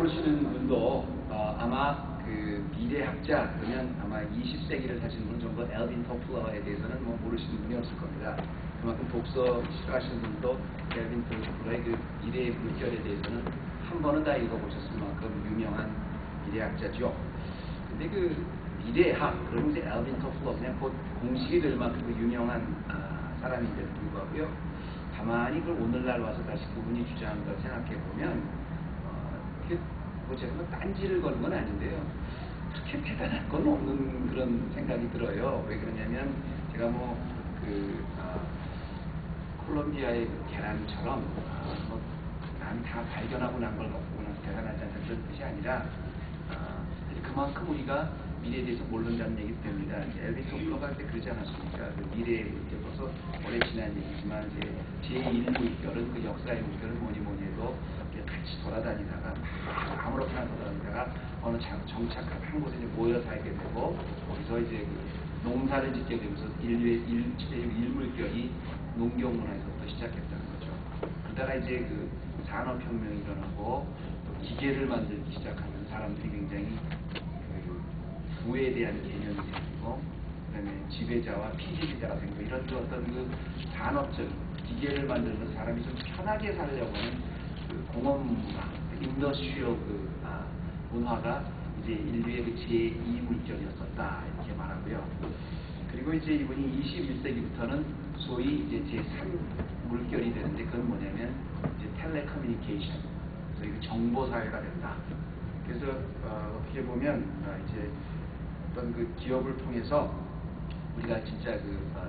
모르시는 분도 아마 그 미래학자 그러면 아마 20세기를 사신 분 정도 엘빈 토플러에 대해서는 뭐 모르시는 분이 없을 겁니다. 그만큼 독서 싫어하시는 분도 엘빈 토플러의 그 미래의 물결에 대해서는 한 번은 다 읽어보셨을 만큼 유명한 미래학자죠. 근데 그 미래학 그러면 이제 엘빈 토플러 그냥 곧 공식이 될 만큼 그 유명한 사람인데도 불구하고요. 가만히 그걸 오늘날 와서 다시 그분이 주장한 걸 생각해 보면 뭐 제가 뭐 딴지를 거는 건 아닌데요. 그렇게 대단한 건 없는 그런 생각이 들어요. 왜 그러냐면 제가 뭐 콜롬비아의 그 계란처럼 뭐 남이 다 발견하고 난 걸 갖고 나서 대단하지 않는 그런 뜻이 아니라 그만큼 우리가 미래에 대해서 모른다는 얘기 때문이다. 엘빈 토플러가 할 때 그러지 않았습니까? 그 미래의 물결, 벌써 오래 지난 얘기지만 이제 제1 물결은 그 역사의 물결은 뭐니 해도 같이 돌아다니다가 아무렇게나 돌아다니다가 어느 정착한 한 곳에 이제 모여 살게 되고 거기서 이제 그 농사를 짓게 되면서 인류의 일물결이 농경문화에서부터 시작했다는 거죠. 그러다가 이제 그 산업혁명이 일어나고 또 기계를 만들기 시작하면 사람들이 굉장히 부에 대한 개념이 생기고 그다음에 지배자와 피지배자가 생기고 이런 어떤 그 산업적 기계를 만들면 사람이 좀 편하게 살려고 하는 그 공업 문화, 인더스트리얼 문화가 이제 인류의 그 제2 물결이었었다 이렇게 말하고요. 그리고 이제 이분이 21세기부터는 소위 이제 제3 물결이 되는데 그건 뭐냐면 이제 텔레커뮤니케이션, 그래서 정보 사회가 된다. 그래서 어떻게 보면 이제 어떤 그 기업을 통해서 우리가 진짜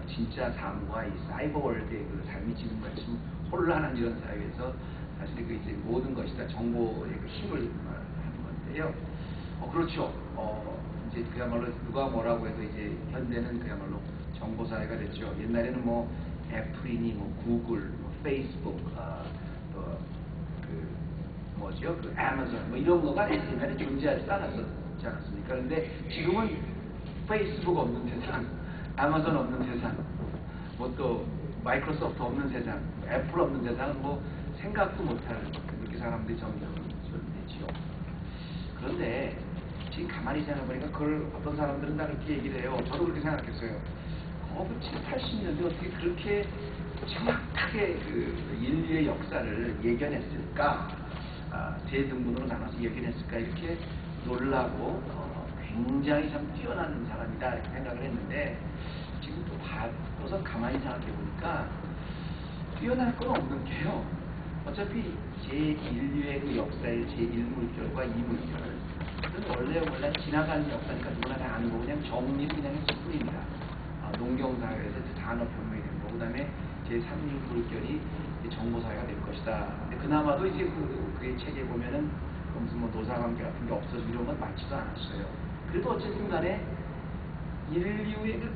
진짜 삶과 이 사이버 월드의 그 삶이 지금같이 혼란한 이런 사회에서 사실 그 이제 모든 것이 다 정보의 그 힘을 하는 건데요. 그렇죠. 이제 그야말로 누가 뭐라고 해도 이제 현대는 그야말로 정보 사회가 됐죠. 옛날에는 뭐 애플이니 뭐 구글, 뭐 페이스북, 또 뭐죠? 그 아마존 뭐 이런 거가 옛날에 존재하지도 않았지 않았습니까? 그런데 지금은 페이스북 없는 세상, 아마존 없는 세상, 뭐 또 마이크로소프트 없는 세상, 애플 없는 세상은 뭐 생각도 못할 그렇게 사람들이 점점 되지요. 그런데 지금 가만히 생각해보니까 그걸 어떤 사람들은 다 그렇게 얘기를 해요. 저도 그렇게 생각했어요. 70, 80년대 어떻게 그렇게 정확하게 그 인류의 역사를 예견했을까? 제 등분으로 나눠서 예견했을까? 이렇게 놀라고 굉장히 참 뛰어난 사람이다 이렇게 생각을 했는데 지금 또 바꿔서 가만히 생각해보니까 뛰어날 건 없는 게요. 어차피 제1류의 그 역사의 제1물결과 2물결 원래 지나가는 역사니까 누구나 다 아는 거고 그냥 정리를 그냥 했을 뿐입니다. 농경사회에서 산업혁명이 된 거고 그 다음에 제3물결이 정보사회가 될 것이다. 근데 그나마도 이제 그의 책에 보면은 무슨 뭐 노사관계 같은 게 없어지고 이런 건 많지도 않았어요. 그래도 어쨌든 간에 인류의 그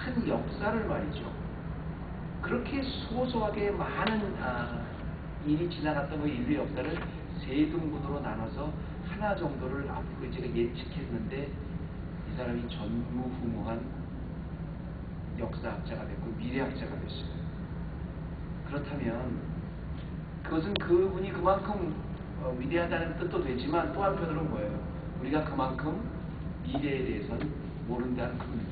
큰 역사를 말이죠. 그렇게 소소하게 많은 일이 지나갔던 그 인류 역사를 세 등분으로 나눠서 하나 정도를 앞으로 제가 예측했는데 이 사람이 전무후무한 역사학자가 됐고 미래학자가 됐어요. 그렇다면 그것은 그분이 그만큼 위대하다는 뜻도 되지만 또 한편으로는 뭐예요? 우리가 그만큼 미래에 대해서는 모른다는 겁니다.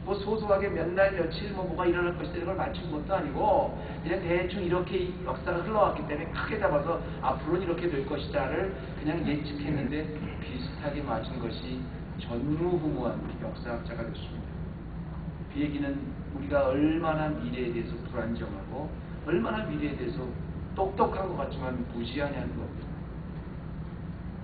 뭐 소소하게 몇 날 며칠 뭐가 일어날 것이다 이런 걸 맞춘 것도 아니고 그냥 대충 이렇게 역사가 흘러왔기 때문에 크게 잡아서 앞으로는 이렇게 될 것이다를 그냥 예측했는데 비슷하게 맞은 것이 전무후무한 역사학자가 됐습니다. 그 얘기는 우리가 얼마나 미래에 대해서 불안정하고 얼마나 미래에 대해서 똑똑한 것 같지만 무지하냐는 겁니다.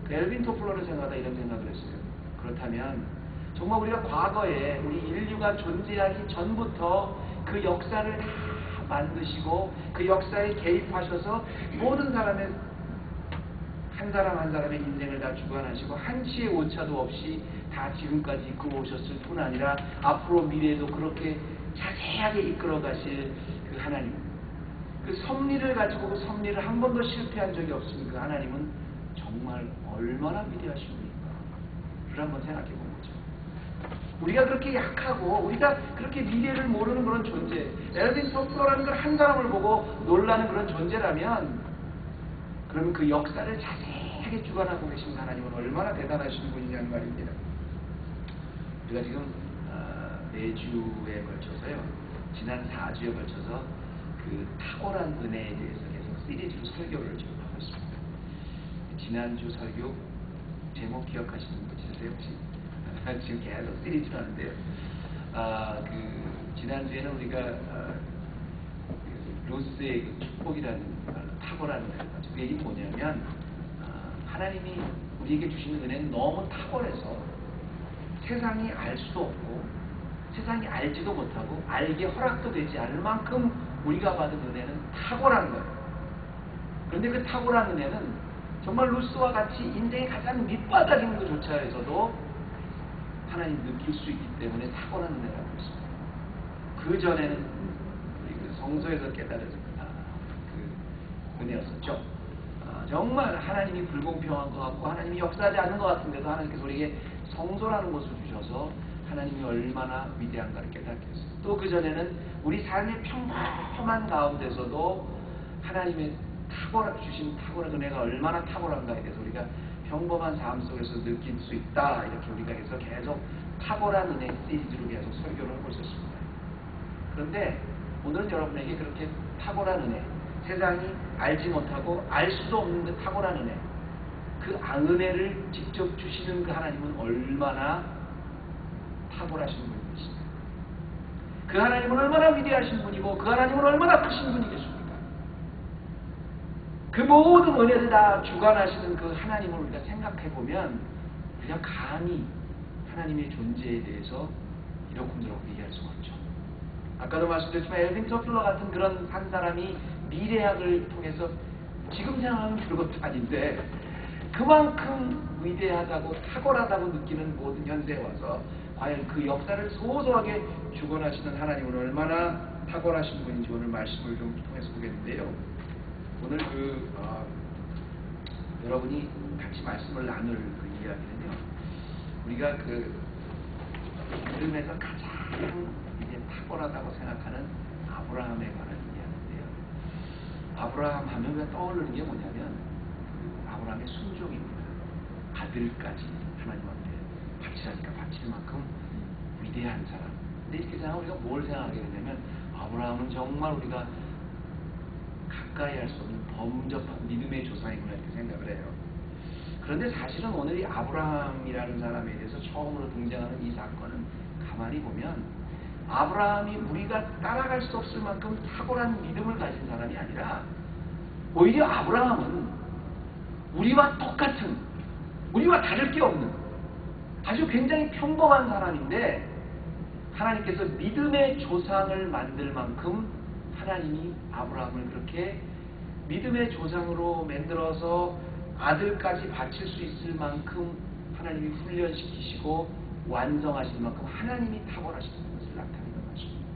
그 엘빈 토플러를 생각하다 이런 생각을 했어요. 그렇다면 정말 우리가 과거에 우리 인류가 존재하기 전부터 그 역사를 다 만드시고 그 역사에 개입하셔서 모든 사람의 한 사람 한 사람의 인생을 다 주관하시고 한치의 오차도 없이 다 지금까지 이끌어 오셨을 뿐 아니라 앞으로 미래에도 그렇게 자세하게 이끌어 가실 그 하나님, 그 섭리를 가지고 그 섭리를 한 번도 실패한 적이 없으니 그 하나님은 정말 얼마나 위대하십니까? 그걸 한번 생각해 보는 거죠. 우리가 그렇게 약하고 우리가 그렇게 미래를 모르는 그런 존재, 엘빈 토플러라는 걸 한 사람을 보고 놀라는 그런 존재라면 그러면 그 역사를 자세히 완벽하게 주관하고 계신 하나님은 얼마나 대단하신 분이냐는 말입니다. 우리가 지금 4주에 걸쳐서요, 지난 4주에 걸쳐서 그 탁월한 은혜에 대해서 계속 시리즈로 설교를 지금 하고 있습니다. 지난주 설교 제목 기억하시는 분 있으세요 혹시? 지금 계속 시리즈로 하는데요. 지난주에는 우리가 루스의 그 축복이라는 탁월한 은혜를 봤죠. 그 얘기 뭐냐면 하나님이 우리에게 주시는 은혜는 너무 탁월해서 세상이 알 수도 없고 세상이 알지도 못하고 알게 허락도 되지 않을 만큼 우리가 받은 은혜는 탁월한 거예요. 그런데 그 탁월한 은혜는 정말 루스와 같이 인생의 가장 밑바닥인 것조차에서도 하나님 느낄 수 있기 때문에 탁월한 은혜라고 했습니다. 그 전에는 우리 그 성서에서 깨달은 그 은혜였었죠. 정말 하나님이 불공평한 것 같고 하나님이 역사하지 않는 것 같은데도 하나님께서 우리에게 성소라는 것을 주셔서 하나님이 얼마나 위대한가를 깨닫게 했어요. 또 그 전에는 우리 삶의 평범한 가운데서도 하나님의 주신 탁월한 은혜가 얼마나 탁월한가에 대해서 우리가 평범한 삶 속에서 느낄 수 있다, 이렇게 우리가 해서 계속 탁월한 은혜 시리즈로 계속 설교를 하고 있었습니다. 그런데 오늘은 여러분에게 그렇게 탁월한 은혜, 세상이 알지 못하고 알 수도 없는 그 탁월한 은혜, 그 은혜를 직접 주시는 그 하나님은 얼마나 탁월하신 분이십니까? 그 하나님은 얼마나 위대하신 분이고 그 하나님은 얼마나 크신 분이겠습니까? 그 모든 은혜를 다 주관하시는 그 하나님을 우리가 생각해보면 우리가 감히 하나님의 존재에 대해서 이러쿵저러쿵 얘기할 수가 없죠. 아까도 말씀드렸지만 엘빈 터플러 같은 그런 한 사람이 미래학을 통해서 지금 생각하면 별것도 아닌데 그만큼 위대하다고 탁월하다고 느끼는 모든 현세에 와서 과연 그 역사를 소소하게 주관하시는 하나님은 얼마나 탁월하신 분인지 오늘 말씀을 좀 통해서 보겠는데요. 오늘 여러분이 같이 말씀을 나눌 그 이야기는요, 우리가 그 믿음에서 가장 이제 탁월하다고 생각하는 아브라함에 관한 이야기인데요. 아브라함 하면 왜 떠오르는 게 뭐냐면 아브라함의 순종입니다. 아들까지 하나님 앞에 바치라니까 바칠 만큼 위대한 사람. 근데 이렇게 생각하면 우리가 뭘 생각하게 되냐면 아브라함은 정말 우리가 가까이 할 수 없는 범접한 믿음의 조상이구나 이렇게 생각을 해요. 그런데 사실은 오늘 이 아브라함이라는 사람에 대해서 처음으로 등장하는 이 사건은 가만히 보면 아브라함이 우리가 따라갈 수 없을 만큼 탁월한 믿음을 가진 사람이 아니라 오히려 아브라함은 우리와 똑같은, 우리와 다를 게 없는 아주 굉장히 평범한 사람인데 하나님께서 믿음의 조상을 만들 만큼 하나님이 아브라함을 그렇게 믿음의 조상으로 만들어서 아들까지 바칠 수 있을 만큼 하나님이 훈련시키시고 완성하실 만큼 하나님이 탁월하시는 것을 나타내는 것입니다.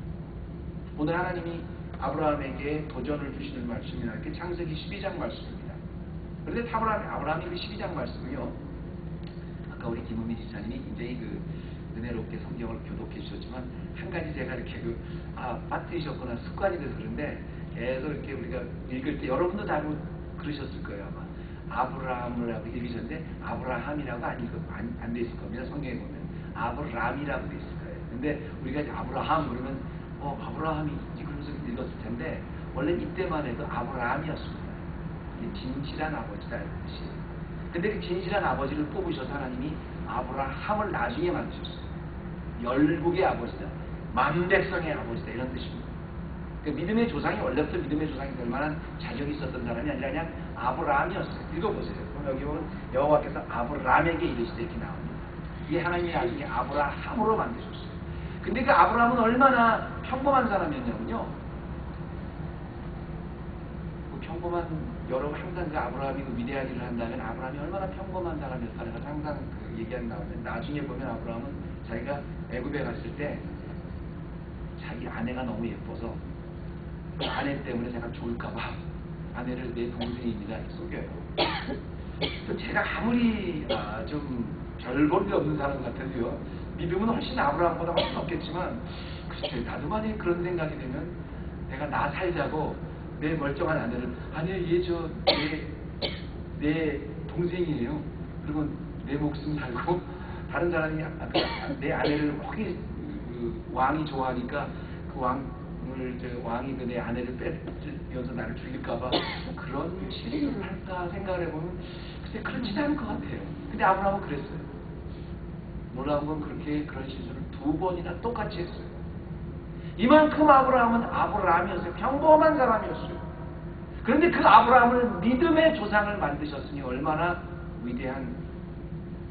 오늘 하나님이 아브라함에게 도전을 주시는 말씀이 이렇게 창세기 12장 말씀입니다. 그런데 아브라함이 그 12장 말씀이요, 아까 우리 김은미 지사님이 굉장히 그 은혜롭게 성경을 교독해 주셨지만 한 가지 제가 이렇게 빠뜨리셨거나 습관이 돼서 그런데 계속 이렇게 우리가 읽을 때 여러분도 다 그러셨을 거예요. 아마 아브라함을 하고 읽으셨는데 아브라함이라고 안 돼 있을 겁니다. 성경에 보면 아브람이라고 돼 있을 거예요. 근데 우리가 이제 아브라함 그러면 아브라함이지 그러면서 읽었을 텐데 원래 이때만 해도 아브라함이었습니다. 진실한 아버지다 이런 뜻이. 근데 그 진실한 아버지를 뽑으셔서 하나님이 아브라함을 나중에 만드셨어요. 열국의 아버지다, 만백성의 아버지다 이런 뜻입니다. 그 믿음의 조상이 원래부터 믿음의 조상이 될 만한 자격이 있었던 사람이 아니라 그냥 아브라함이었어요. 읽어보세요. 그럼 여기 보면 여호와께서 아브라함에게 이르시되 이렇게 나옵니다. 이게 하나님이 나중에 아브라함으로 만드셨어요. 근데 그 아브라함은 얼마나 평범한 사람이었냐면요, 그 평범한 여러분 항상 그 아브라함이 그 위대한 일을 한다면 아브라함이 얼마나 평범한 사람이었다는 걸 항상 그 얘기한다면 나중에 보면 아브라함은 자기가 애굽에 갔을 때 자기 아내가 너무 예뻐서 그 아내 때문에 제가 죽을까봐 아내를 내 동생입니다 속여요. 제가 아무리 좀 별 볼 게 없는 사람 같아도요, 믿음은 훨씬 아브라함보다 훨씬 없겠지만 글쎄 나도 만약에 그런 생각이 되면 내가 나 살자고 내 멀쩡한 아내를 아니 얘 내 동생이에요. 그리고 내 목숨 달고 다른 사람이 내 아내를 혹이 왕이 좋아하니까 그 왕이 내 아내를 뺏겨서 나를 죽일까봐 그런 실수를 할까 생각을 해보면 글쎄 그렇지도 않을 것 같아요. 근데 아브라함은 그랬어요. 놀라운 건 그런 실수를 2번이나 똑같이 했어요. 이만큼 아브라함은 아브라함이었어요. 평범한 사람이었어요. 그런데 그 아브라함을 믿음의 조상을 만드셨으니 얼마나 위대한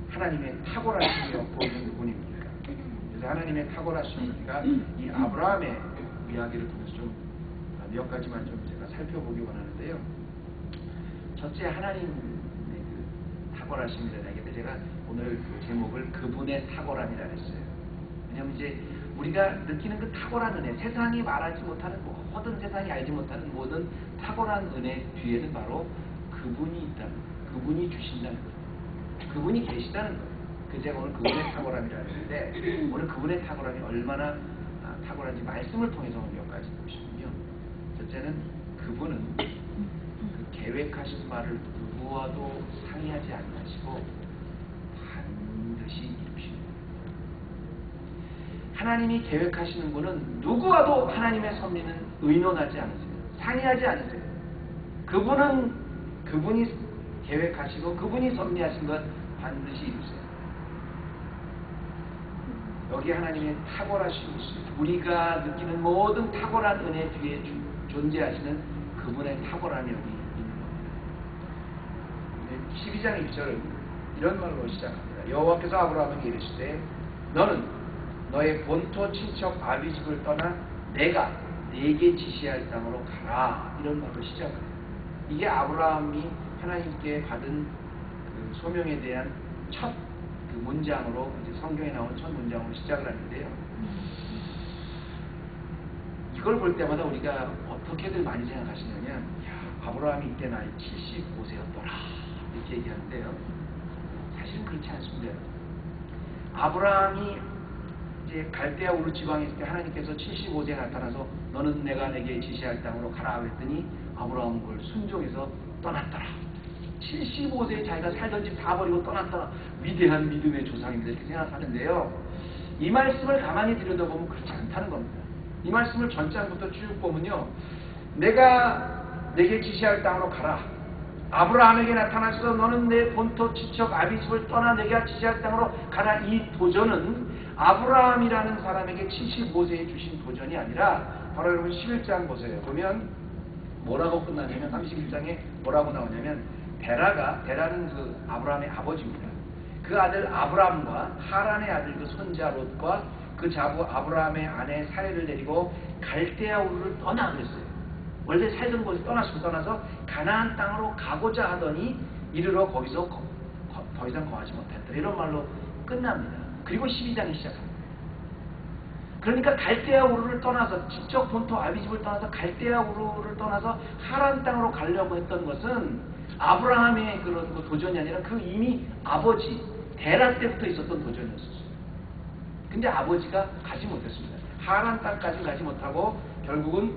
하나님의 탁월하심이 보이는 분입니까? 그래서 하나님의 탁월하심을 우리가 이 아브라함의 이야기를 통해서 좀 몇 가지만 좀 제가 살펴보기 원하는데요. 첫째, 하나님의 그 탁월하심이라는 얘기인데 제가 오늘 그 제목을 그분의 탁월함이라 했어요. 왜냐하면 이제 우리가 느끼는 그 탁월한 은혜, 세상이 말하지 못하는 모든 세상이 알지 못하는 모든 탁월한 은혜 뒤에는 바로 그분이 있다는 것, 그분이 주신다는 것, 그분이 계시다는 것. 그래서 제가 오늘 그분의 탁월함이라 했는데 오늘 그분의 탁월함이 얼마나 탁월한지 말씀을 통해서 몇 가지 보시면요. 첫째는 그분은 그 계획하신 바를 누구와도 상의하지 아니하시고 반드시 이루십니다. 하나님이 계획하시는 분은 누구와도 하나님의 섭리는 의논하지 않으세요. 상의하지 않으세요. 그분이 계획하시고 그분이 섭리하신 것 반드시 이루세요. 여기 하나님의 탁월하신 우리가 느끼는 모든 탁월한 은혜 뒤에 존재하시는 그분의 탁월함이 여기 있는 겁니다. 12장 1절은 이런 말로 시작합니다. 여호와께서 아브라함에게 이르시되 너는 너의 본토 친척 아비집을 떠나 내가 네게 지시할 땅으로 가라. 이런 말로 시작을 해요. 이게 아브라함이 하나님께 받은 그 소명에 대한 첫 그 문장으로 이제 성경에 나오는 첫 문장으로 시작을 하는데요. 이걸 볼 때마다 우리가 어떻게들 많이 생각하시냐면 아브라함이 이때 나이 75세였더라 이렇게 얘기하는데요. 사실은 그렇지 않습니다. 아브라함이 이제 갈대아 우르 지방에 있을 때 하나님께서 75세에 나타나서 너는 내가 내게 지시할 땅으로 가라 그랬더니 아브라함은 그걸 순종해서 떠났더라. 75세에 자기가 살던 집 다 버리고 떠났더라. 위대한 믿음의 조상입니다. 이렇게 생각하는데요. 이 말씀을 가만히 들여다보면 그렇지 않다는 겁니다. 이 말씀을 전장부터 쭉 보면요. 내가 내게 지시할 땅으로 가라. 아브라함에게 나타나셔서 너는 내 본토 친척 아비집을 떠나 내가 지시할 땅으로 가라. 이 도전은 아브라함이라는 사람에게 75세에 주신 도전이 아니라 바로 여러분 11장 보세요. 보면 뭐라고 끝나냐면 31장에 뭐라고 나오냐면 데라는 그 아브라함의 아버지입니다. 그 아들 아브라함과 하란의 아들 그 손자 롯과 그 자부 아브라함의 아내 사례를 데리고 갈대아 우르를 떠나 그랬어요. 원래 살던 곳을 떠나서 가나안 땅으로 가고자 하더니 이르러 거기서 더 이상 거하지 못했다. 이런 말로 끝납니다. 그리고 12장이 시작합니다. 그러니까 갈대아 우르를 떠나서 지적 본토 아비집을 떠나서 갈대아 우르를 떠나서 하란 땅으로 가려고 했던 것은 아브라함의 그런 도전이 아니라 그 이미 아버지 데라 때부터 있었던 도전이었어요. 근데 아버지가 가지 못했습니다. 하란 땅까지 가지 못하고 결국은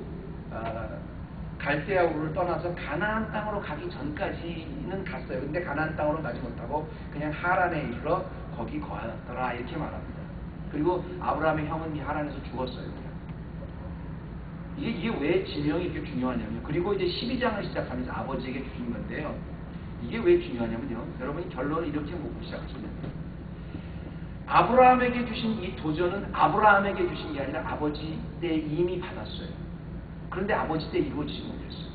갈대아 우르를 떠나서 가나안 땅으로 가기 전까지는 갔어요. 근데 가나안 땅으로 가지 못하고 그냥 하란에 이르러 거기 거하더라 이렇게 말합니다. 그리고 아브라함의 형은 이 하란에서 죽었어요. 이게 왜 지명이 이렇게 중요하냐면요. 그리고 이제 12장을 시작하면서 아버지에게 주신 건데요. 이게 왜 중요하냐면요. 여러분이 결론을 이렇게 묻고 시작하시면 돼요. 아브라함에게 주신 이 도전은 아브라함에게 주신 게 아니라 아버지 때 이미 받았어요. 그런데 아버지 때 이루어지지 못했어요.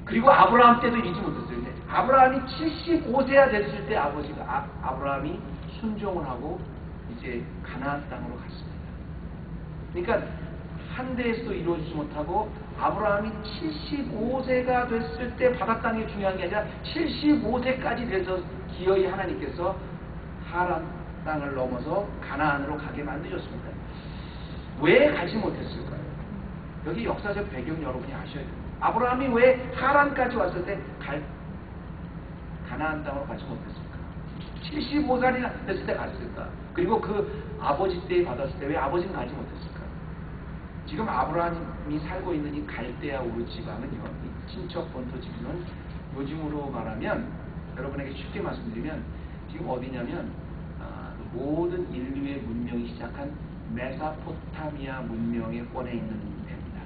그리고 아브라함 때도 이루지 못했어요. 근데 아브라함이 75세가 됐을 때 아버지가 아브라함이 순종을 하고 이제 가나안 땅으로 갔습니다. 그러니까 한 대에서도 이루어지지 못하고 아브라함이 75세가 됐을 때 받았다는 게 중요한 게 아니라 75세까지 돼서 기어이 하나님께서 하란 땅을 넘어서 가나안으로 가게 만드셨습니다. 왜 가지 못했을까요? 여기 역사적 배경 여러분이 아셔야 됩니다. 아브라함이 왜 하란까지 왔을 때 가나안 땅으로 가지 못했을까? 75살이나 됐을 때 갔을까? 그리고 그 아버지 때 받았을 때 왜 아버지는 가지 못했을까? 지금 아브라함이 살고 있는 이 갈대아 우르 지방은요, 이 친척 본토 지방은 요즘으로 말하면 여러분에게 쉽게 말씀드리면 지금 어디냐면 모든 인류의 문명이 시작한 메소포타미아 문명의 권에 있는 데입니다.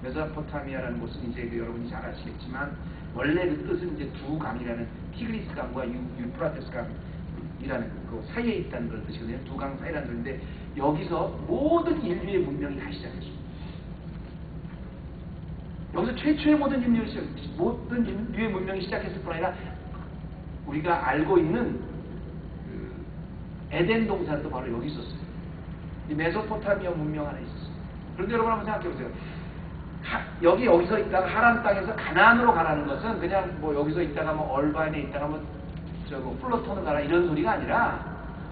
메소포타미아라는 곳은 이제 여러분이 잘 아시겠지만 원래 그 뜻은 이제 두 강이라는 티그리스 강과 유프라테스 강이라는 그 사이에 있다는 그런 뜻이거든요. 두 강 사이라는 뜻인데 여기서 모든 인류의 문명이 다 시작했습니다. 여기서 최초의 모든 인류의 문명이 시작했을 뿐 아니라 우리가 알고 있는 그 에덴 동산도 바로 여기 있었어요. 이 메소포타미아 문명 안에 있었어요. 그런데 여러분 한번 생각해 보세요. 여기서 있다가 하란 땅에서 가나안으로 가라는 것은 그냥 뭐 여기서 있다가 뭐 얼바인에 있다가 뭐 플로톤을 가라 이런 소리가 아니라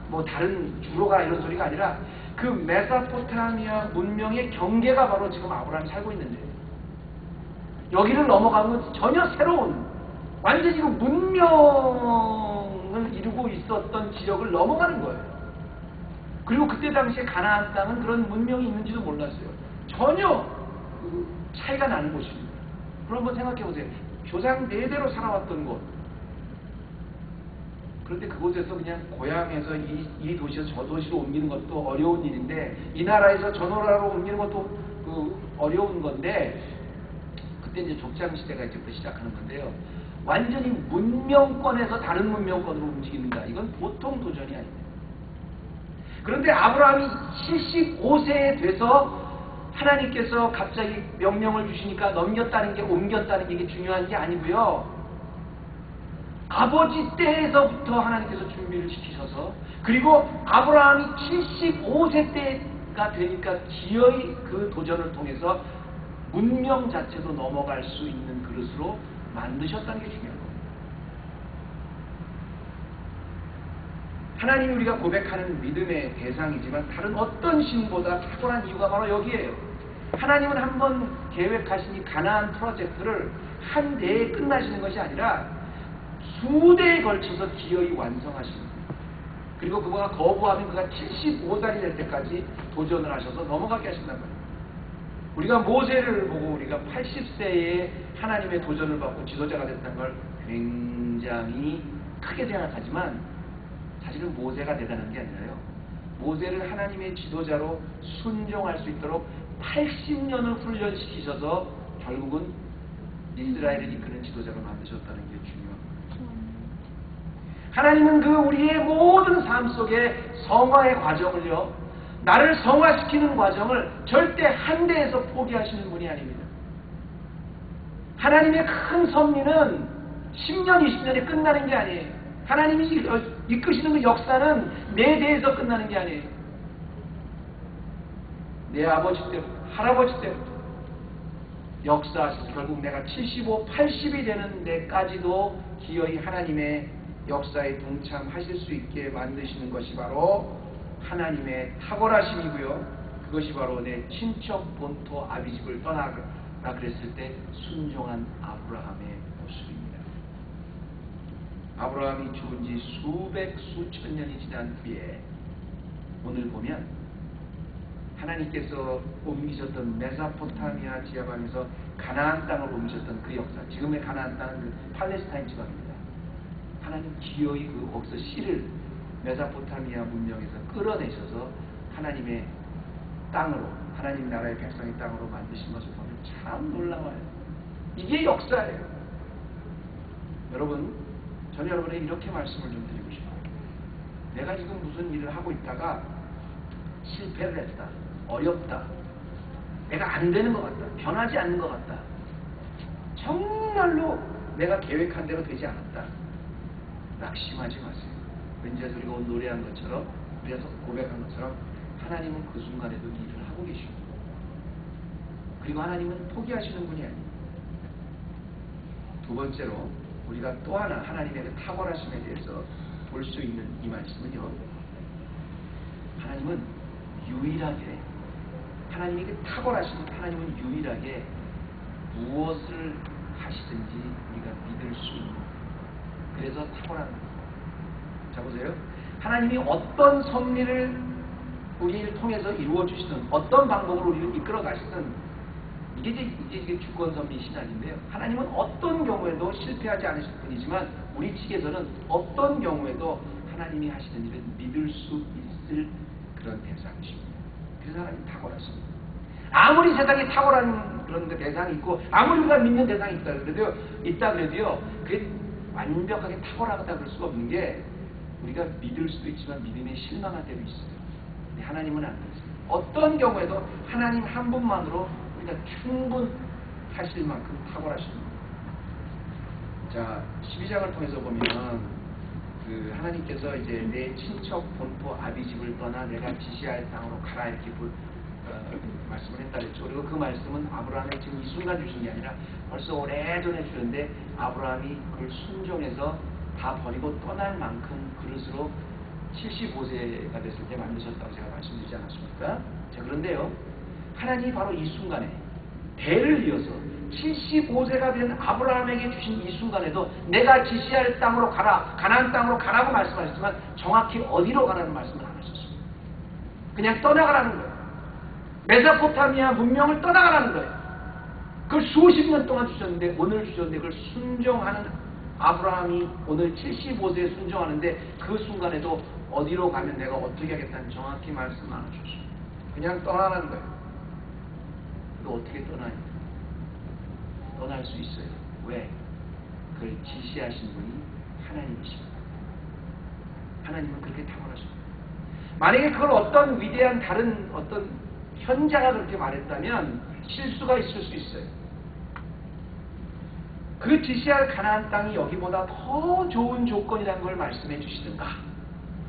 뭐 다른 주로 가라 이런 소리가 아니라 그 메소포타미아 문명의 경계가 바로 지금 아브라함이 살고 있는데 여기를 넘어가면 전혀 새로운 완전히 그 문명을 이루고 있었던 지역을 넘어가는 거예요. 그리고 그때 당시에 가나안 땅은 그런 문명이 있는지도 몰랐어요. 전혀 차이가 나는 곳입니다. 그럼 한번 생각해 보세요. 조상 대대로 살아왔던 곳. 그런데 그곳에서 그냥 고향에서 이 도시에서 저 도시로 옮기는 것도 어려운 일인데 이 나라에서 저 나라로 옮기는 것도 어려운 건데 그때 이제 족장 시대가 이제부터 시작하는 건데요. 완전히 문명권에서 다른 문명권으로 움직이는가 이건 보통 도전이 아닙니다. 그런데 아브라함이 75세에 돼서 하나님께서 갑자기 명령을 주시니까 넘겼다는 게 옮겼다는 게 이게 중요한 게 아니고요. 아버지 때에서부터 하나님께서 준비를 시키셔서 그리고 아브라함이 75세 때가 되니까 기어이 그 도전을 통해서 문명 자체도 넘어갈 수 있는 그릇으로 만드셨다는 게 중요한 겁니다. 하나님이 우리가 고백하는 믿음의 대상이지만 다른 어떤 신보다 탁월한 이유가 바로 여기에요. 하나님은 한번 계획하신 이 가나안 프로젝트를 한 대에 끝나시는 것이 아니라 수대에 걸쳐서 기어이 완성하시는 거예요. 그리고 그가 거부하면 그가 75살이 될 때까지 도전을 하셔서 넘어가게 하신단 말이에요. 우리가 모세를 보고 우리가 80세에 하나님의 도전을 받고 지도자가 됐다는 걸 굉장히 크게 생각하지만 사실은 모세가 대단한 게 아니라요. 모세를 하나님의 지도자로 순종할 수 있도록 80년을 훈련시키셔서 결국은 이스라엘을 이끄는 지도자로 만드셨다는 게 중요합니다. 하나님은 그 우리의 모든 삶 속에 성화의 과정을요. 나를 성화시키는 과정을 절대 한 대에서 포기하시는 분이 아닙니다. 하나님의 큰 섭리는 10년, 20년에 끝나는 게 아니에요. 하나님이 이끄시는 그 역사는 내 대에서 끝나는 게 아니에요. 내 아버지 때부터, 할아버지 때부터 역사하셔서 결국 내가 75, 80이 되는 데까지도 기어이 하나님의 역사에 동참하실 수 있게 만드시는 것이 바로 하나님의 탁월하심이고요. 그것이 바로 내 친척 본토 아비집을 떠나라 그랬을 때 순종한 아브라함의 모습입니다. 아브라함이 죽은 지 수백 수천 년이 지난 뒤에 오늘 보면 하나님께서 옮기셨던 메소포타미아 지하반에서 가나안 땅을 옮기셨던 그 역사, 지금의 가나안 땅은 그 팔레스타인 지방입니다. 하나님 기어이 거기서 씨를 메소포타미아 문명에서 끌어내셔서 하나님의 땅으로, 하나님 나라의 백성의 땅으로 만드신 것을 보면 참 놀라워요. 이게 역사예요. 여러분, 저는 여러분에게 이렇게 말씀을 좀 드리고 싶어요. 내가 지금 무슨 일을 하고 있다가 실패를 했다, 어렵다, 내가 안 되는 것 같다, 변하지 않는 것 같다, 정말로 내가 계획한 대로 되지 않았다, 낙심하지 마세요. 왠지 우리가 오늘 노래한 것처럼, 우리가 고백한 것처럼 하나님은 그 순간에도 일을 하고 계십니다. 그리고 하나님은 포기하시는 분이 아닙니다. 두 번째로 우리가 또 하나 하나님의 그 탁월하심에 대해서 볼 수 있는 이 말씀은요, 하나님은 유일하게, 하나님이 그 탁월하신 하나님은 유일하게 무엇을 하시든지 우리가 믿을 수 있는, 그래서 탁월한 겁니다. 자 보세요. 하나님이 어떤 섭리를 우리를 통해서 이루어 주시든, 어떤 방법으로 우리를 이끌어 가시든 이게 주권선미 신학인데요. 하나님은 어떤 경우에도 실패하지 않으실 분이지만 우리 측에서는 어떤 경우에도 하나님이 하시는 일을 믿을 수 있을 그런 대상이십니다. 그래서 하나님 탁월하십니다. 아무리 세상에 탁월한 그런 대상이 있고 아무리 우리가 믿는 대상이 있다 그래도요 그게 완벽하게 탁월하다 그럴 수가 없는 게 우리가 믿을 수도 있지만 믿음에 실망할 때도 있어요. 근데 하나님은 안 그렇습니다. 어떤 경우에도 하나님 한 분만으로 우리가 충분하실 만큼 탁월하십니다. 자, 12장을 통해서 보면 하나님께서 이제 내 친척 본토 아비집을 떠나 내가 지시할 땅으로 가라 이렇게 말씀을 했다 그랬죠. 그리고 그 말씀은 아브라함이 지금 이 순간 주신 게 아니라 벌써 오래전에 주는데 아브라함이 그걸 순종해서 다 버리고 떠날 만큼 그릇으로 75세가 됐을 때 만드셨다고 제가 말씀드리지 않았습니까? 자, 그런데요 하나님이 바로 이 순간에 대를 이어서 75세가 된 아브라함에게 주신 이 순간에도 내가 지시할 땅으로 가라, 가나안 땅으로 가라고 말씀하셨지만 정확히 어디로 가라는 말씀을 안 하셨습니다. 그냥 떠나가라는 거예요. 메소포타미아 문명을 떠나가라는 거예요. 그걸 수십 년 동안 주셨는데 오늘 주셨는데 그걸 순종하는 아브라함이 오늘 75세에 순종하는데 그 순간에도 어디로 가면 내가 어떻게 하겠다는 정확히 말씀 안 하셨어요. 그냥 떠나라는 거예요. 그리고 어떻게 떠나요? 떠날 수 있어요. 왜? 그걸 지시하신 분이 하나님이십니다. 하나님은 그렇게 탁월하십니다. 만약에 그걸 어떤 위대한 다른 어떤 현자가 그렇게 말했다면 실수가 있을 수 있어요. 그 지시할 가나안 땅이 여기보다 더 좋은 조건이라는 걸 말씀해 주시든가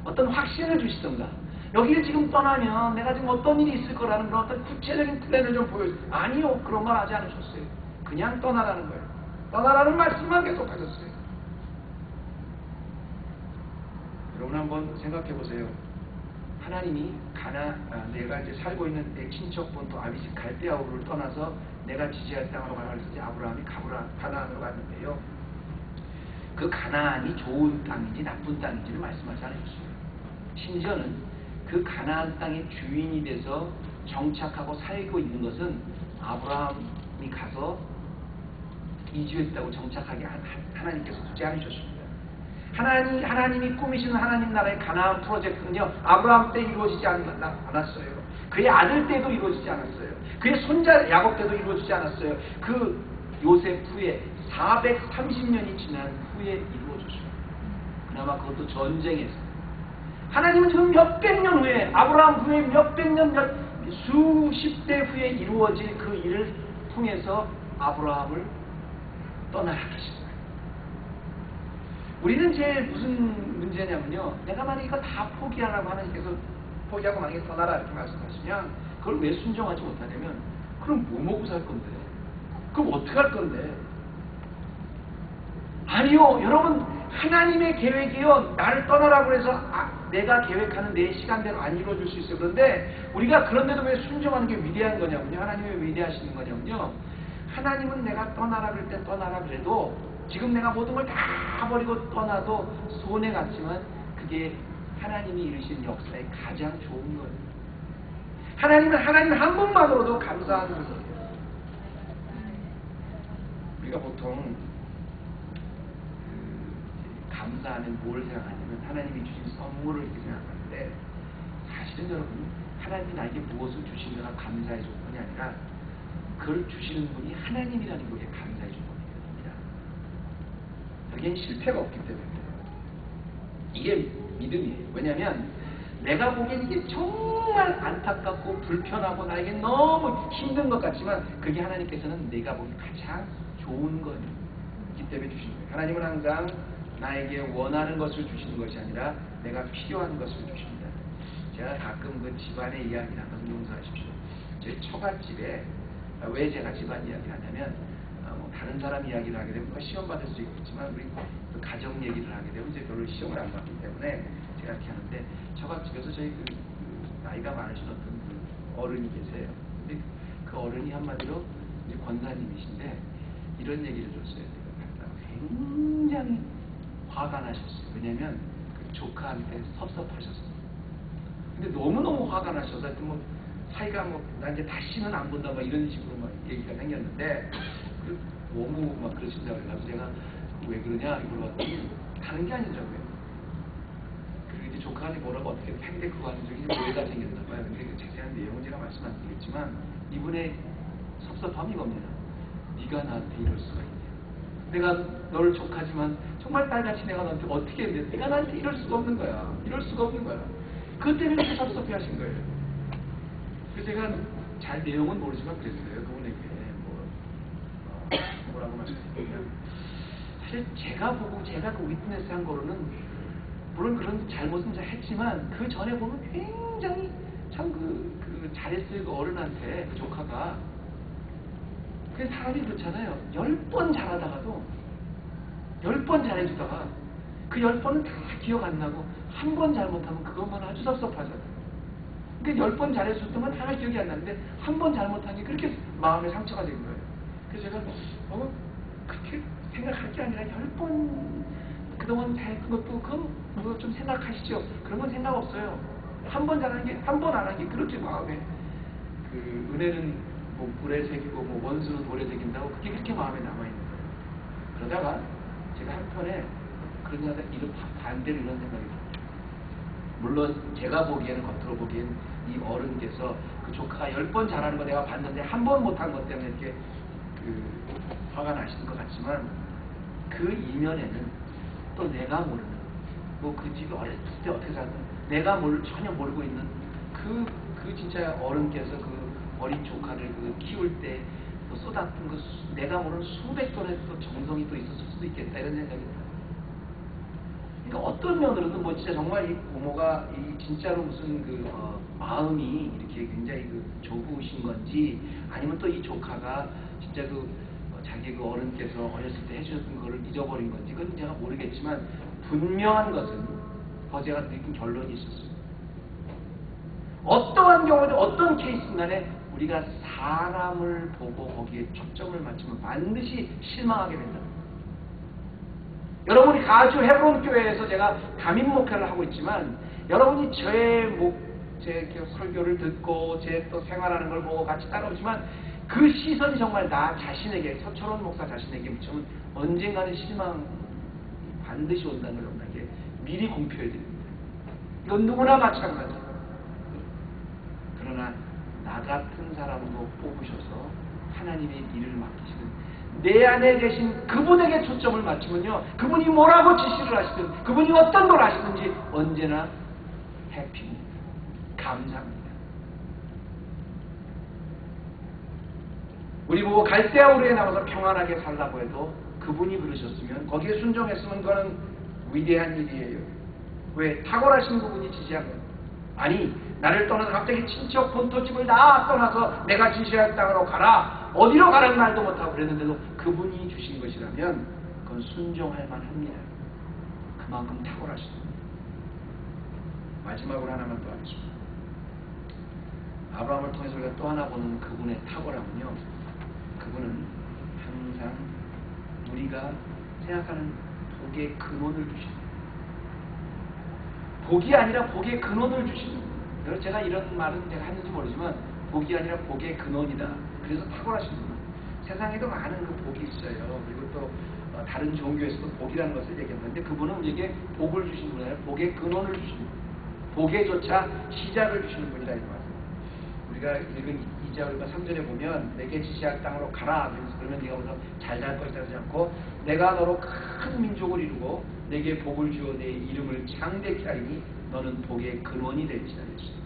어떤 확신을 주시든가 여기를 지금 떠나면 내가 지금 어떤 일이 있을 거라는 그런 어떤 구체적인 플랜을 좀 보여주세요. 아니요. 그런 말 하지 않으셨어요. 그냥 떠나라는 거예요. 떠나라는 말씀만 계속 하셨어요. 여러분 한번 생각해 보세요. 하나님이 내가 이제 살고 있는 내 친척 본토 아비집 갈대아우를 떠나서 내가 지시할 땅으로 가라 했을 때 아브라함이 가나안으로 갔는데요. 그 가나안이 좋은 땅인지 나쁜 땅인지를 말씀하지 않으셨어요. 심지어는 그 가나안 땅의 주인이 돼서 정착하고 살고 있는 것은 아브라함이 가서 이주했다고 정착하게 하나님께서 두지 않으셨습니다. 하나님이 꾸미시는 하나님 나라의 가나안 프로젝트는요 아브라함 때 이루어지지 않았어요. 그의 아들 때도 이루어지지 않았어요. 그의 손자 야곱 때도 이루어지지 않았어요. 그 요셉 후에 430년이 지난 후에 이루어졌어요. 그나마 그것도 전쟁에서. 하나님은 그 몇백 년 후에 아브라함 후에 몇백 년 수십 대 후에 이루어질 그 일을 통해서 아브라함을 떠나야 하셨어요. 우리는 제일 무슨 문제냐면요. 내가 만약에 이거 다 포기하라고 하나님께서 포기하고 만약에 떠나라 이렇게 말씀하시면 그걸 왜 순종하지 못하냐면 그럼 뭐 먹고 살 건데? 그럼 어떻게 할 건데? 아니요. 여러분 하나님의 계획이요. 나를 떠나라고 해서 내가 계획하는 내 시간대로 안 이루어질 수 있어요. 그런데 우리가 그런데도 왜 순종하는 게 위대한 거냐면요. 하나님이 왜 위대하시는 거냐면요. 하나님은 내가 떠나라 그럴 때 떠나라 그래도 지금 내가 모든 걸 다 버리고 떠나도 손해 같지만 그게 하나님이 이루신 역사의 가장 좋은 거예요. 하나님은 하나님 한 분만으로도 감사하는 거예요. 우리가 보통 감사하면 뭘 생각하냐면 하나님이 주신 선물을 이렇게 생각하는데 사실은 여러분 하나님이 나에게 무엇을 주시느라 감사해 줄 뿐이 아니라 그걸 주시는 분이 하나님이라는 것에 감사해 줄 겁니다. 여기엔 실패가 없기 때문에 이게 믿음이에요. 왜냐하면 내가 보기엔 이게 정말 안타깝고 불편하고 나에게 너무 힘든 것 같지만 그게 하나님께서는 내가 보기엔 가장 좋은 거기 때문에 주시는 거예요. 하나님은 항상 나에게 원하는 것을 주시는 것이 아니라 내가 필요한 것을 주십니다. 제가 가끔 그 집안의 이야기를 하는 것은 용서하십시오. 제 처갓집에 왜 제가 집안 이야기를 하냐면 다른 사람 이야기를 하게 되면 시험 받을 수 있겠지만 우리 그 가정 얘기를 하게 되면 이제 별로 시험을 안 받기 때문에 제가 이렇게 하는데 처갓집에서 저희 그 나이가 많으신 어떤 그 어른이 계세요. 근데 그 어른이 한마디로 이제 권사님이신데 이런 얘기를 줬어요. 굉장히 화가 나셨어요. 왜냐면 그 조카한테 섭섭하셨어요. 근데 너무너무 화가 나셔서 뭐 사이가 뭐 나 이제 다시는 안 본다 막 이런 식으로 막 얘기가 생겼는데 너무 막 그러신다고 그래서 제가 왜 그러냐 이걸 봤더니 다른 게 아니더라고요. 그리고 이제 조카한테 뭐라고 어떻게 팽대 그거 하는 적이 오해가 생겼나 봐요. 근데 그 자세한 내용은 제가 말씀 안 드리겠지만 이분의 섭섭함이 겁니다. 네가 나한테 이럴 수가 있냐. 내가 너를 족하지만 정말 딸같이 내가 너한테 어떻게 했는데 네가 나한테 이럴 수가 없는 거야. 이럴 수가 없는 거야. 그것 때문에 이렇게 섭섭해 하신 거예요. 그래서 제가 잘 내용은 모르지만 그랬어요. 그분에게 뭐라고 말씀드리냐면 사실 제가 보고 제가 그 위트네스 한 거로는 물론 그런 잘못은 잘 했지만 그 전에 보면 굉장히 참 그 잘했어요. 그 어른한테 그 조카가 그 사람이 그렇잖아요. 10번 잘하다가도 10번 잘해주다가 그 10번은 다 기억 안 나고 한 번 잘못하면 그것만 아주 섭섭하잖아요. 그러니까 10번 잘해줄 때만 하나 기억이 안 나는데 한 번 잘못한 게 그렇게 마음에 상처가 된 거예요. 그래서 제가 그렇게 생각할 게 아니라 10번 그동안 잘했던 것도 그거 좀 생각하시죠. 그런 건 생각 없어요. 한 번 잘한 게 한 번 안 한 게 그렇게 마음에 그 은혜는 뭐 불에 새기고 뭐 원수는 돌에 새긴다고 그게 그렇게 마음에 남아있는 거예요. 그러다가 제가 한편에 그러냐다 이런 반대로 이런 생각이 들어요. 물론 제가 보기에는 겉으로 보기엔 이 어른께서 그 조카가 10번 잘하는 거 내가 봤는데 한 번 못한 것 때문에 이렇게 화가 나시는 것 같지만 그 이면에는 또 내가 모르는 뭐 그 집이 어렸을 때 어떻게 살던 내가 전혀 모르고 있는 그 진짜 어른께서 그 어린 조카를 키울 때 또 쏟았던 내가 모르는 수백 톤의 또 정성이 또 있었을 수도 있겠다 이런 생각이 들어요. 그러니까 어떤 면으로는 뭐 진짜 정말 이 부모가 이 진짜로 무슨 마음이 이렇게 굉장히 좁으신 건지 아니면 또 이 조카가 진짜 자기 어른께서 어렸을 때 해주셨던 거를 잊어버린 건지 그건 제가 모르겠지만 분명한 것은 제가 느낀 결론이 있었어요. 어떠한 경우든 어떤 케이스든 간에 우리가 사람을 보고 거기에 초점을 맞추면 반드시 실망하게 된다. 여러분이 가주 헤브론 교회에서 제가 담임 목회를 하고 있지만 여러분이 제 설교를 듣고 제 또 생활하는 걸 보고 같이 따라오지만 그 시선이 정말 나 자신에게 서철원 목사 자신에게 묻히면 언젠가는 실망 반드시 온다는 걸 여러분에게 미리 공표해 드립니다. 이건 누구나 마찬가지예요. 그러나 나 같은 사람으로 뽑으셔서 하나님의 일을 맡기시는 내 안에 계신 그분에게 초점을 맞추면요. 그분이 뭐라고 지시를 하시든 그분이 어떤 걸 하시든지 언제나 해피입니다. 감사합니다. 우리 보고 갈대아우르에 나와서 평안하게 살라고 해도 그분이 그러셨으면 거기에 순종했으면 그거는 위대한 일이에요. 왜? 탁월하신 그분이 지시한 거예요. 아니 나를 떠나서 갑자기 친척 본토집을 다 떠나서 내가 지시할 땅으로 가라. 어디로 가라는 말도 못하고 그랬는데도 그분이 주신 것이라면 그건 순종할 만합니다. 그만큼 탁월하십니다. 마지막으로 하나만 더 하겠습니다. 아브라함을 통해서 우리가 또 하나 보는 그분의 탁월함은요. 그분은 항상 우리가 생각하는 복의 근원을 주십니다. 복이 아니라 복의 근원을 주시는 거예요. 제가 이런 말은 제가 했는지 모르지만 복이 아니라 복의 근원이다. 그래서 탁월하신 분. 세상에도 많은 복이 있어요. 그리고 또 다른 종교에서도 복이라는 것을 얘기하는데 그분은 우리에게 복을 주신 분이 아니라 복의 근원을 주신 분. 복에조차 시작을 주시는 분이다 이 말입니다. 우리가 읽은 2절과 3절에 보면 내게 지시할 땅으로 가라. 그러면 네가 거기서 잘 살 것이다 하지 않고 내가 너로 큰 민족을 이루고 내게 복을 주어 내 이름을 창대케 하리니 너는 복의 근원이 될지라 했습니다.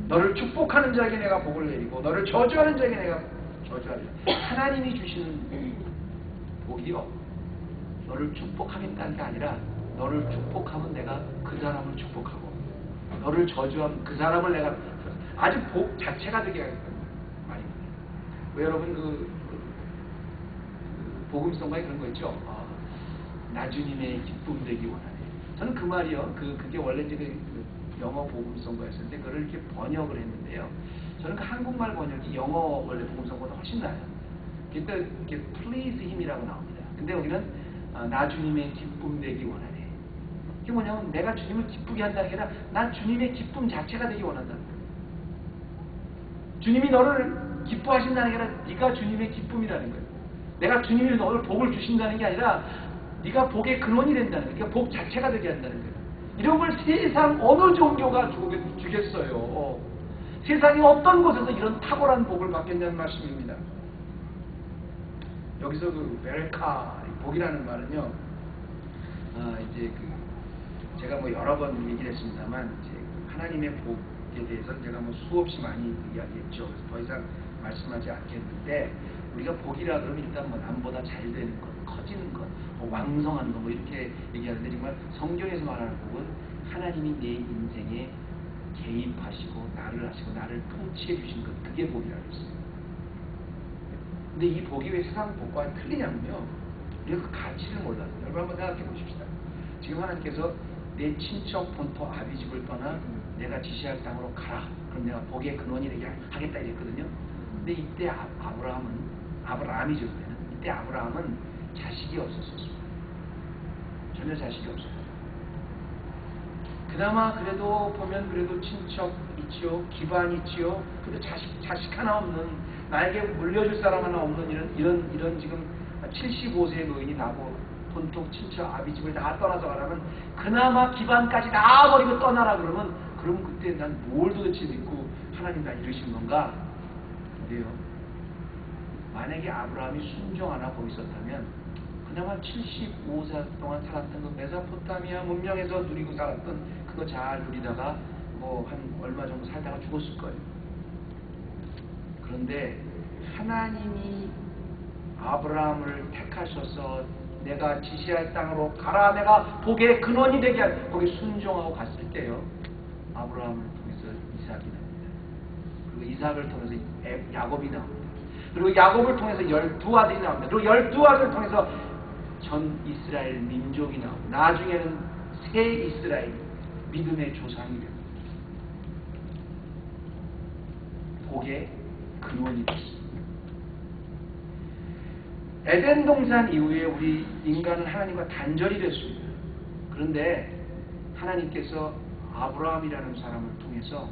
너를 축복하는 자에게 내가 복을 내리고 너를 저주하는 자에게 내가 저주하리라. 하나님이 주시는 복이요. 너를 축복하겠다는 게 아니라 너를 축복하면 내가 그 사람을 축복하고 너를 저주하면 그 사람을 내가 아주 복 자체가 되게 하겠다는 말입니다. 왜 여러분 복음성가에 그런 거 있죠? 나 주님의 기쁨 되기 원하네. 저는 그 말이요. 그게 원래 이제 영어 복음성가였는데 그걸 이렇게 번역을 했는데요. 저는 그 한국말 번역이 영어 원래 복음성보다 훨씬 나아요. 그러니까 이렇게 please him이라고 나옵니다. 근데 여기는 나 주님의 기쁨 되기 원하네. 이게 뭐냐면 내가 주님을 기쁘게 한다는 게 아니라 나 주님의 기쁨 자체가 되기 원한다는 거예요. 주님이 너를 기뻐하신다는 게 아니라 네가 주님의 기쁨이라는 거예요. 내가 주님이 너를 복을 주신다는 게 아니라 네가 복의 근원이 된다는 거예요. 네가 복 자체가 되게 한다는 거예요. 이런 걸 세상 어느 종교가 주겠어요. 세상의 어떤 곳에서 이런 탁월한 복을 받겠냐는 말씀입니다. 여기서 그 베레카 복이라는 말은요, 이제 제가 뭐 여러 번 얘기를 했습니다만, 이제 하나님의 복에 대해서는 제가 뭐 수없이 많이 이야기했죠. 그래서 더 이상 말씀하지 않겠는데, 우리가 복이라 그러면 일단 뭐 남보다 잘 되는 것, 커지는 것, 뭐 왕성한 것, 뭐 이렇게 얘기하는데, 정말 성경에서 말하는 복은 하나님이 내 인생에 개입하시고 나를 하시고 나를 통치해 주신 것, 그게 복이라고 했어요. 근데 이 복이 왜 세상 복과 틀리냐면요, 우리가 그 가치를 몰라서. 여러분 한번 생각해 보십시다. 지금 하나님께서 내 친척 본토 아비집을 떠나 내가 지시할 땅으로 가라. 그럼 내가 복의 근원이 되게 하겠다 이랬거든요. 근데 이때 아브라함이죠. 그때는. 이때 아브라함은 자식이 없었어요. 전혀 자식이 없었어요. 그나마 그래도 보면 그래도 친척 있지요, 기반 있지요. 근데 자식 하나 없는, 나에게 물려줄 사람 하나 없는 이런 지금 75세의 노인이 나고 본토 친척 아비집을 다 떠나서 가라면, 그나마 기반까지 다 버리고 떠나라 그러면, 그럼 그때 난 뭘 도대체 믿고 하나님 나 이러신 건가? 근데요, 만약에 아브라함이 순종 안 하고 있었다면 그나마 75세 동안 살았던 그 메소포타미아 문명에서 누리고 살았던 그거 잘 누리다가 뭐 한 얼마 정도 살다가 죽었을 거예요. 그런데 하나님이 아브라함을 택하셔서 내가 지시할 땅으로 가라, 내가 복의 근원이 되게 할, 거기 순종하고 갔을 때요, 아브라함을 통해서 이삭이 나옵니다. 그리고 이삭을 통해서 야곱이 나옵니다. 그리고 야곱을 통해서 12아들이 나옵니다. 그리고 12아들을 통해서 전 이스라엘 민족이 나오고, 나중에는 새 이스라엘 믿음의 조상이 됩니다. 복의 근원이 됐습니다. 에덴 동산 이후에 우리 인간은 하나님과 단절이 됐습니다. 그런데 하나님께서 아브라함이라는 사람을 통해서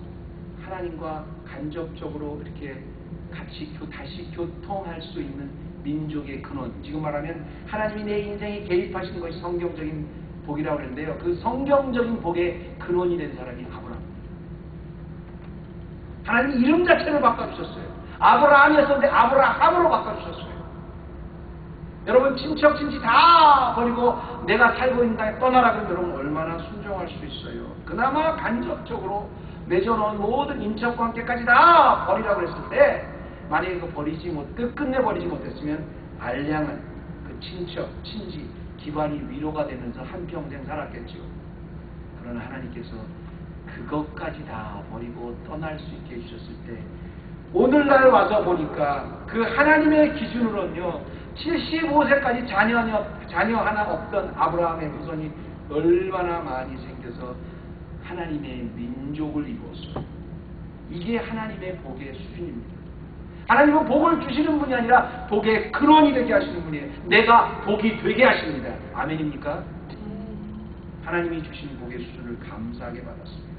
하나님과 간접적으로 이렇게 같이 다시 교통할 수 있는 민족의 근원, 지금 말하면 하나님이 내 인생에 개입하신 것이 성경적인 복이라고 그랬는데요, 그 성경적인 복의 근원이 된 사람이 아브라함. 하나님이 이름 자체를 바꿔주셨어요. 아브라함이었었는데 아브라함으로 바꿔주셨어요. 여러분, 친척 친지 다 버리고 내가 살고 있는 땅에 떠나라 그러면 여러분 얼마나 순종할 수 있어요. 그나마 간접적으로 맺어놓은 모든 인척 관계까지 다 버리라고 그랬을 때, 만약에 끝내 버리지 못했으면 알량한 그 친척, 친지, 기반이 위로가 되면서 한평생 살았겠죠. 그러나 하나님께서 그것까지 다 버리고 떠날 수 있게 해주셨을 때, 오늘날 와서 보니까 그 하나님의 기준으로는요, 75세까지 자녀 하나 없던 아브라함의 후손이 얼마나 많이 생겨서 하나님의 민족을 이루었어요. 이게 하나님의 복의 수준입니다. 하나님은 복을 주시는 분이 아니라 복의 근원이 되게 하시는 분이에요. 내가 복이 되게 하십니다. 아멘입니까? 하나님이 주신 복의 수준을 감사하게 받았습니다.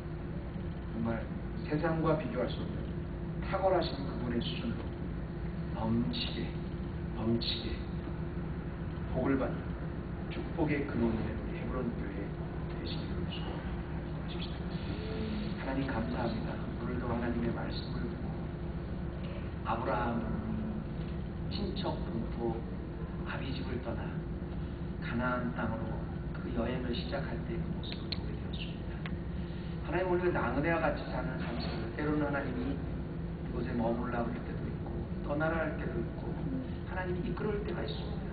정말 세상과 비교할 수 없는 탁월하신 그분의 수준으로 넘치게 복을 받는 축복의 근원이 되는 우리 헤브론 교회 되시기를 소원하십시다. 하나님 감사합니다. 오늘도 하나님의 말씀을 듣고 아브라함 친척 본토 아비집을 떠나 가나안 땅으로 그 여행을 시작할 때 그 모습을 보게 되었습니다. 하나님, 오늘 나그네와 같이 사는 삶을 때로는 하나님이 이곳에 머물라 할 때도 있고 떠나라 할 때도 있고 하나님이 이끌을 때가 있습니다.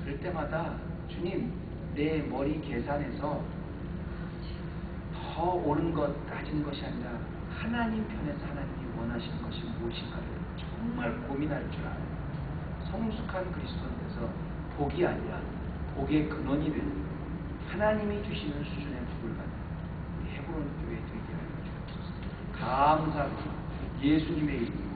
그럴 때마다 주님, 내 머리 계산에서 더 옳은 것 따지는 것이 아니라 하나님 편에서 하나님이 원하시는 것이 무엇인가를 정말 고민할 줄 알아요. 성숙한 그리스도인에서 복이 아니라 복의 근원이 되는 하나님이 주시는 수준의 복을 받는 우리 헤브론 교회 되게 하여 주옵소서. 감사합니다. 예수님의 이름